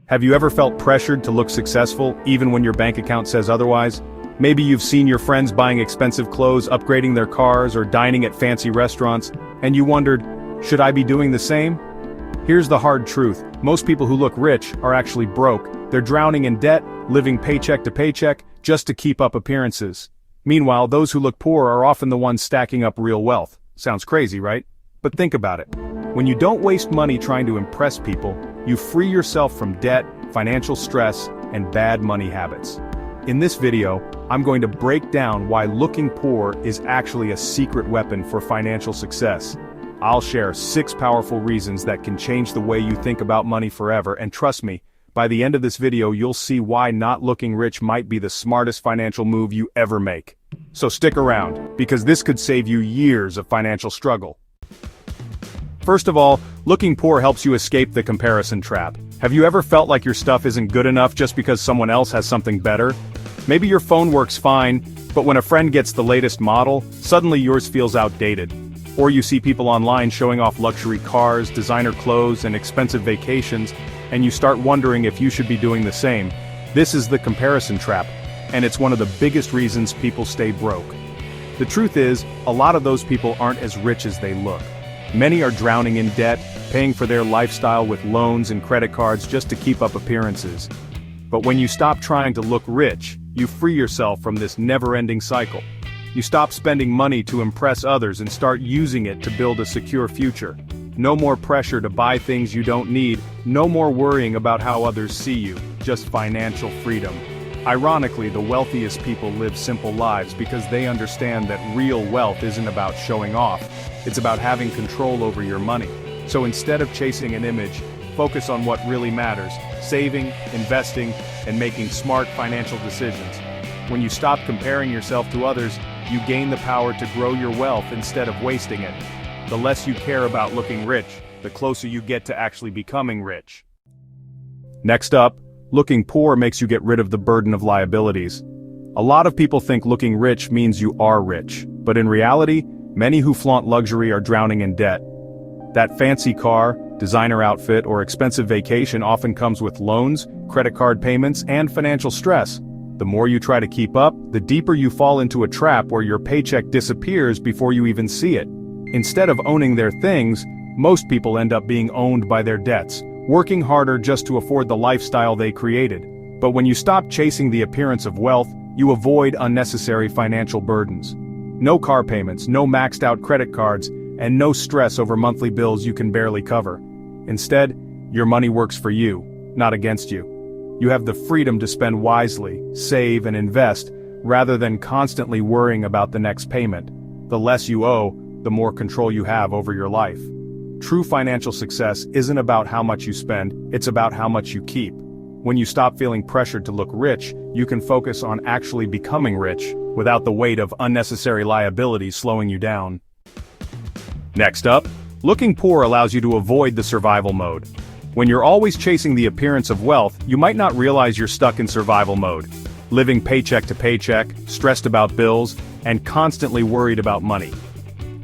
Have you ever felt pressured to look successful, even when your bank account says otherwise? Maybe you've seen your friends buying expensive clothes, upgrading their cars, or dining at fancy restaurants, and you wondered, should I be doing the same? Here's the hard truth. Most people who look rich are actually broke. They're drowning in debt, living paycheck to paycheck, just to keep up appearances. Meanwhile, those who look poor are often the ones stacking up real wealth. Sounds crazy, right? But think about it. When you don't waste money trying to impress people, you free yourself from debt, financial stress, and bad money habits. In this video, I'm going to break down why looking poor is actually a secret weapon for financial success. I'll share 6 powerful reasons that can change the way you think about money forever, and trust me, by the end of this video you'll see why not looking rich might be the smartest financial move you ever make. So stick around, because this could save you years of financial struggle. First of all, looking poor helps you escape the comparison trap. Have you ever felt like your stuff isn't good enough just because someone else has something better? Maybe your phone works fine, but when a friend gets the latest model, suddenly yours feels outdated. Or you see people online showing off luxury cars, designer clothes, and expensive vacations, and you start wondering if you should be doing the same. This is the comparison trap, and it's one of the biggest reasons people stay broke. The truth is, a lot of those people aren't as rich as they look. Many are drowning in debt, paying for their lifestyle with loans and credit cards just to keep up appearances. But when you stop trying to look rich, you free yourself from this never-ending cycle. You stop spending money to impress others and start using it to build a secure future. No more pressure to buy things you don't need, no more worrying about how others see you, just financial freedom. Ironically, the wealthiest people live simple lives because they understand that real wealth isn't about showing off, it's about having control over your money. So instead of chasing an image, focus on what really matters: saving, investing, and making smart financial decisions. When you stop comparing yourself to others, you gain the power to grow your wealth instead of wasting it. The less you care about looking rich, the closer you get to actually becoming rich. Next up, looking poor makes you get rid of the burden of liabilities. A lot of people think looking rich means you are rich, but in reality, many who flaunt luxury are drowning in debt. That fancy car, designer outfit, or expensive vacation often comes with loans, credit card payments, and financial stress. The more you try to keep up, the deeper you fall into a trap where your paycheck disappears before you even see it. Instead of owning their things, most people end up being owned by their debts, working harder just to afford the lifestyle they created. But when you stop chasing the appearance of wealth, you avoid unnecessary financial burdens. No car payments, no maxed out credit cards, and no stress over monthly bills you can barely cover. Instead, your money works for you, not against you. You have the freedom to spend wisely, save and invest, rather than constantly worrying about the next payment. The less you owe, the more control you have over your life. True financial success isn't about how much you spend, it's about how much you keep. When you stop feeling pressured to look rich, you can focus on actually becoming rich, without the weight of unnecessary liabilities slowing you down. Next up, looking poor allows you to avoid the survival mode. When you're always chasing the appearance of wealth, you might not realize you're stuck in survival mode, living paycheck to paycheck, stressed about bills, and constantly worried about money.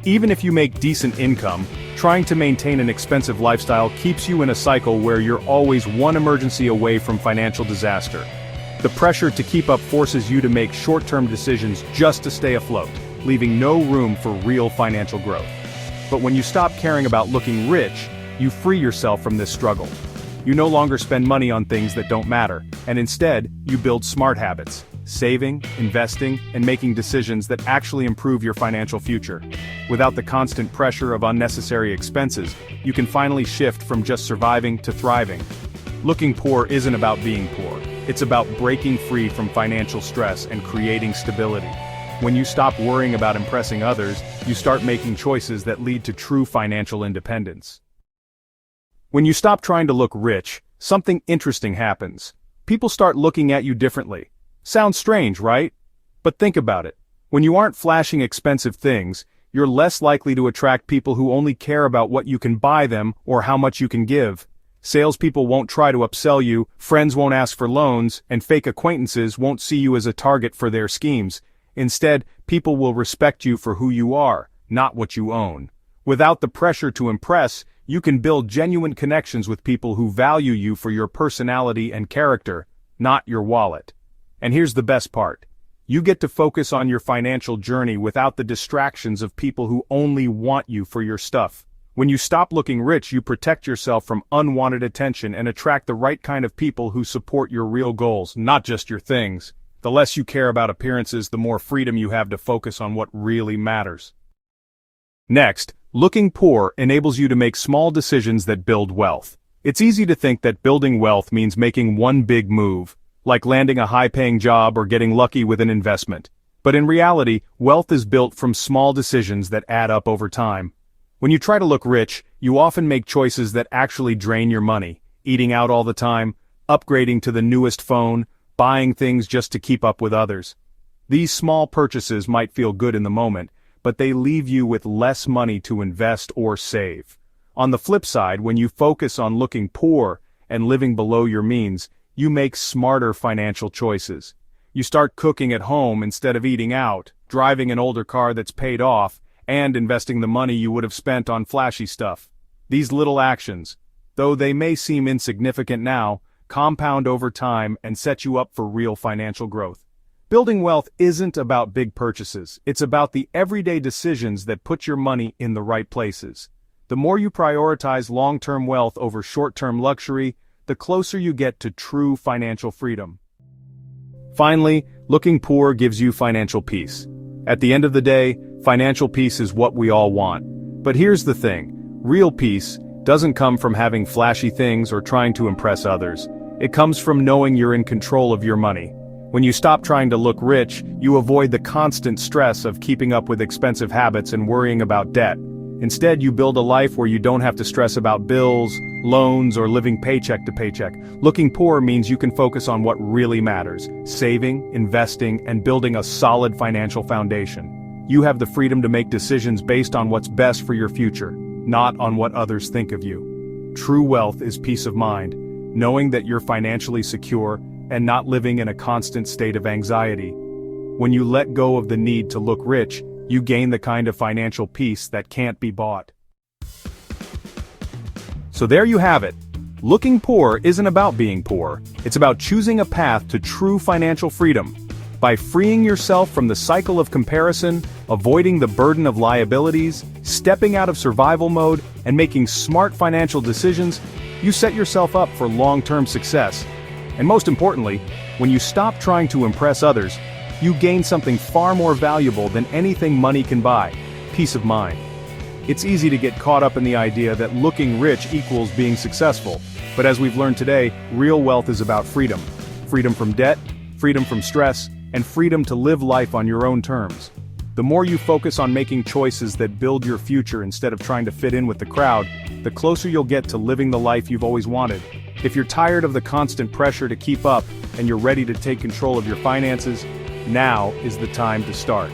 Even if you make decent income, trying to maintain an expensive lifestyle keeps you in a cycle where you're always one emergency away from financial disaster. The pressure to keep up forces you to make short-term decisions just to stay afloat, leaving no room for real financial growth. But when you stop caring about looking rich, you free yourself from this struggle. You no longer spend money on things that don't matter, and instead, you build smart habits, saving, investing, and making decisions that actually improve your financial future. Without the constant pressure of unnecessary expenses, you can finally shift from just surviving to thriving. Looking poor isn't about being poor, it's about breaking free from financial stress and creating stability. When you stop worrying about impressing others, you start making choices that lead to true financial independence. When you stop trying to look rich, something interesting happens. People start looking at you differently. Sounds strange, right? But think about it. When you aren't flashing expensive things, you're less likely to attract people who only care about what you can buy them or how much you can give. Salespeople won't try to upsell you, friends won't ask for loans, and fake acquaintances won't see you as a target for their schemes. Instead, people will respect you for who you are, not what you own. Without the pressure to impress, you can build genuine connections with people who value you for your personality and character, not your wallet. And here's the best part. You get to focus on your financial journey without the distractions of people who only want you for your stuff. When you stop looking rich, you protect yourself from unwanted attention and attract the right kind of people who support your real goals, not just your things. The less you care about appearances, the more freedom you have to focus on what really matters. Next, looking poor enables you to make small decisions that build wealth. It's easy to think that building wealth means making one big move, like landing a high-paying job or getting lucky with an investment. But in reality, wealth is built from small decisions that add up over time. When you try to look rich, you often make choices that actually drain your money, eating out all the time, upgrading to the newest phone, buying things just to keep up with others. These small purchases might feel good in the moment, but they leave you with less money to invest or save. On the flip side, when you focus on looking poor and living below your means, you make smarter financial choices. You start cooking at home instead of eating out, driving an older car that's paid off, and investing the money you would have spent on flashy stuff. These little actions, though they may seem insignificant now, compound over time and set you up for real financial growth. Building wealth isn't about big purchases, it's about the everyday decisions that put your money in the right places. The more you prioritize long-term wealth over short-term luxury, the closer you get to true financial freedom. Finally, looking poor gives you financial peace. At the end of the day, financial peace is what we all want. But here's the thing, real peace doesn't come from having flashy things or trying to impress others. It comes from knowing you're in control of your money. When you stop trying to look rich, you avoid the constant stress of keeping up with expensive habits and worrying about debt. Instead, you build a life where you don't have to stress about bills, loans, or living paycheck to paycheck. Looking poor means you can focus on what really matters, saving, investing, and building a solid financial foundation. You have the freedom to make decisions based on what's best for your future, not on what others think of you. True wealth is peace of mind, knowing that you're financially secure and not living in a constant state of anxiety. When you let go of the need to look rich, you gain the kind of financial peace that can't be bought. So there you have it. Looking poor isn't about being poor. It's about choosing a path to true financial freedom. By freeing yourself from the cycle of comparison, avoiding the burden of liabilities, stepping out of survival mode, and making smart financial decisions, you set yourself up for long-term success. And most importantly, when you stop trying to impress others, you gain something far more valuable than anything money can buy: peace of mind. It's easy to get caught up in the idea that looking rich equals being successful, but as we've learned today, real wealth is about freedom. Freedom from debt, freedom from stress, and freedom to live life on your own terms. The more you focus on making choices that build your future instead of trying to fit in with the crowd, the closer you'll get to living the life you've always wanted. If you're tired of the constant pressure to keep up and you're ready to take control of your finances, now is the time to start.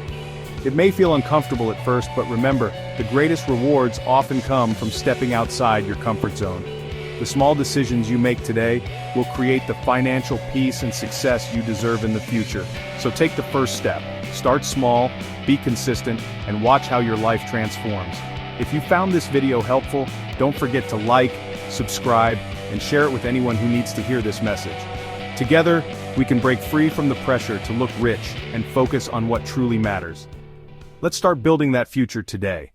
It may feel uncomfortable at first, but remember, the greatest rewards often come from stepping outside your comfort zone. The small decisions you make today will create the financial peace and success you deserve in the future. So take the first step. Start small, be consistent, and watch how your life transforms. If you found this video helpful, don't forget to like, subscribe, and share it with anyone who needs to hear this message. Together, we can break free from the pressure to look rich and focus on what truly matters. Let's start building that future today.